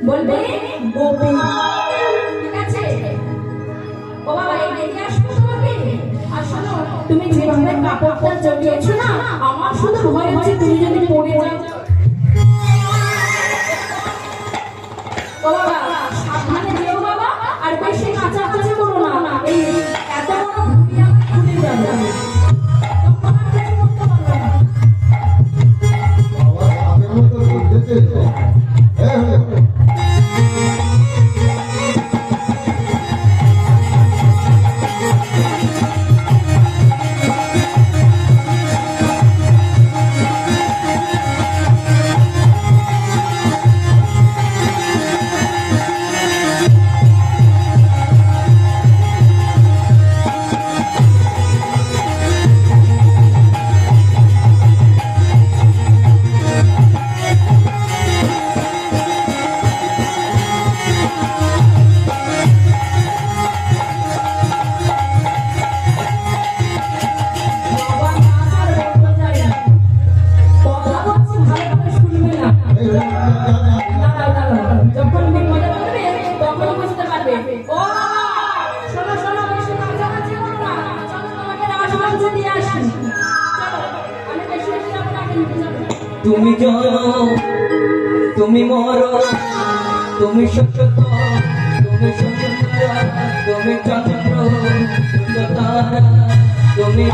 বলবে বউ ঠিক আছে ও বাবা এদিকে আসো তোমাকে আর শোনো তুমি যেভাবে কাপড়টা জড়িয়েছো না আমার শুধু ভয় হচ্ছে তুমি যদি পড়ে যাও ও বাবা সাবধানে যেও বাবা আর বেশি কাঁচাকাচি করো না এই এত বড় ভূমি আমার খুলে যাবে তুমি জানো তুমি মরো তুমি সত্য তুমি সুন্দর তুমি চন্দ্র তারা তুমি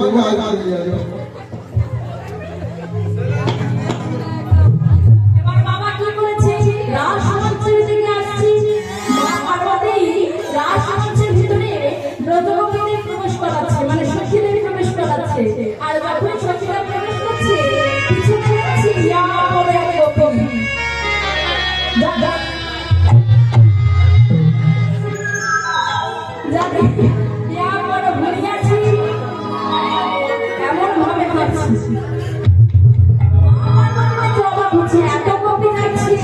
তোমার গায়ে চলে যাবে। এবার বাবা কি করেছে? রাসমঞ্চের দিকে আসছি। মা পার্বতী রাসমঞ্চের ভিতরে ব্রজগোপীদের প্রবেশ করাচ্ছে, মানে সখীদের প্রবেশ করাচ্ছে। আর যখন সখীরা প্রবেশ করছে, পিছনে দেখছি ইয়া বলে এক গোপী। যা যা যাবে ইয়া বড় ভুলিয়াছি, এমন ভাবে ভাবছি। অবাক হচ্ছে, এত কপি দেখছি,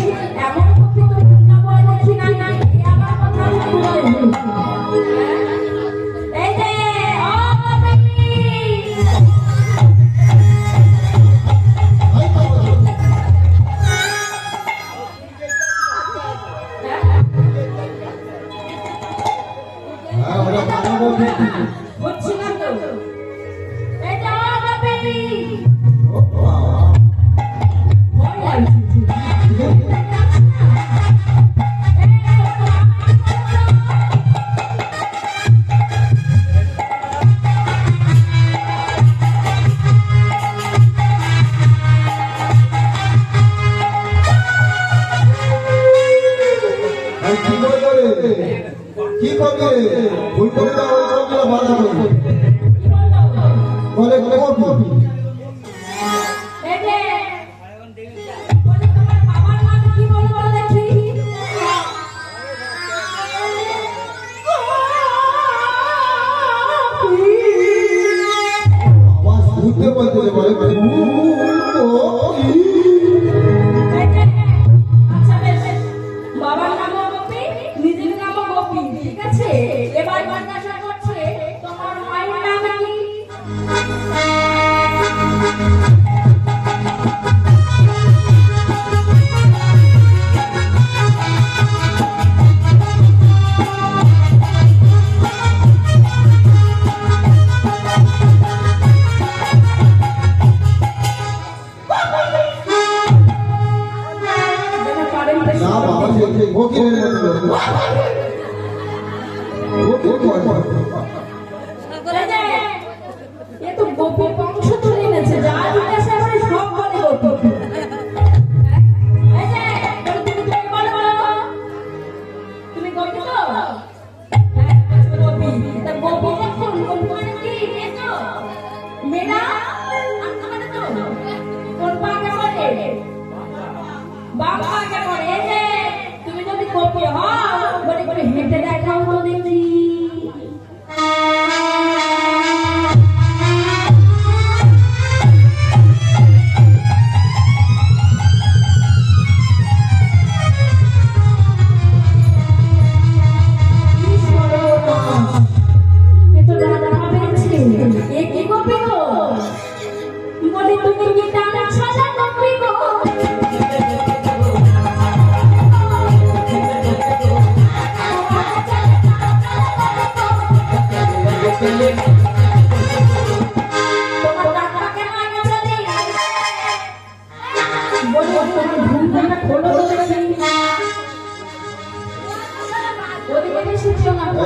এমন কপি তো বৃন্দাবনে দেখি নাই। এ আবার কথা বলে। এই যে ও কপি, হ্যাঁ ওরা বানাবো দেখি। বুঝছি না তো। এই যে ও কপি, ও বাবা, ভয় লাগছে। এই কি করবে রে? কি করবে রে? ভুল করে দাও, ওই কপিটা ভালো করবে। বলে কপি। এই যে বলে তোমার বাবার নাম কি বলো বলো দেখি। আওয়াজ শুনতে বলতে বলে কপি। আচ্ছা বেশ, বাবার নামও গোপী, নিজের নামও গোপী, ঠিক আছে? এবার জিজ্ঞাসা করছে তোমার মায়ের নাম কি? যেন পারেন বেশ। না বাবা সে ফকিরের মতো বলে। ফকির কয়। এই যে, এ তো গোপী বংশ তুলে এনেছে, যা জিজ্ঞাসা করে সব বলে গোপী। এই যে, তুমি বলো বলো, তুমি গোপী তো? হ্যাঁ, বলছো গোপী। তা গোপী যখন কোন মানে কি মেয়েছো? মেয়েরা আত্মা মানে তো? কোন পাকে পড়ে? বাম পাকে পড়ে। এই যে, তুমি যদি গোপী হও, বলে করে হেঁটে দেখাও তো দেখি।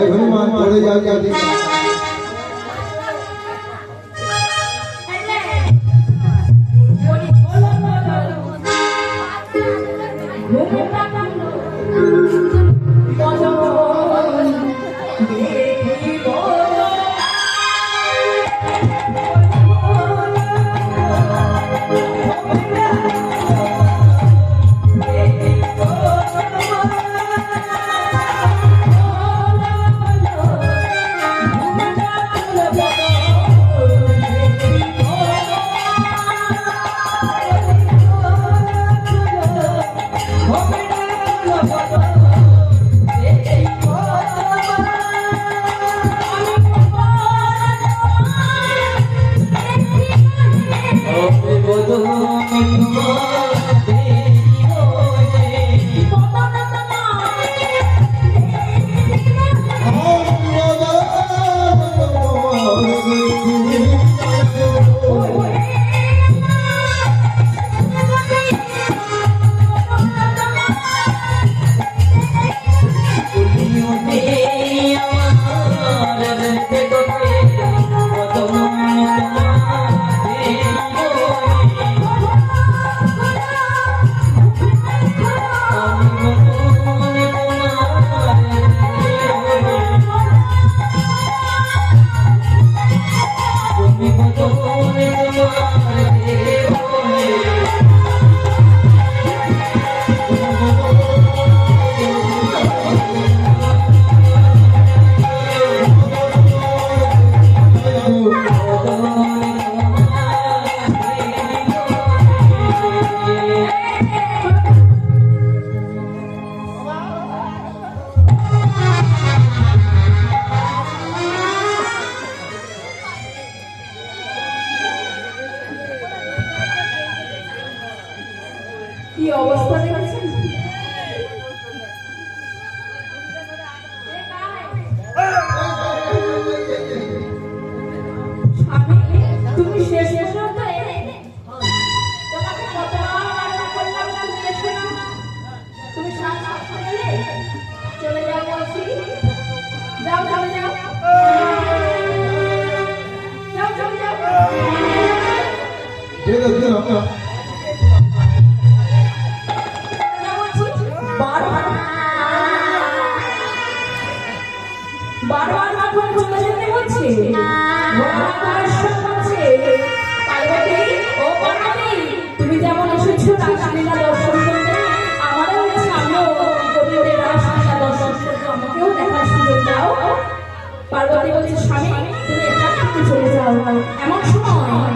এই হনুমান চলে যাও যাও। Oh পার্বতী বলছে স্বামী তুমি এখানে আপনি চলে যাও। এমন সময়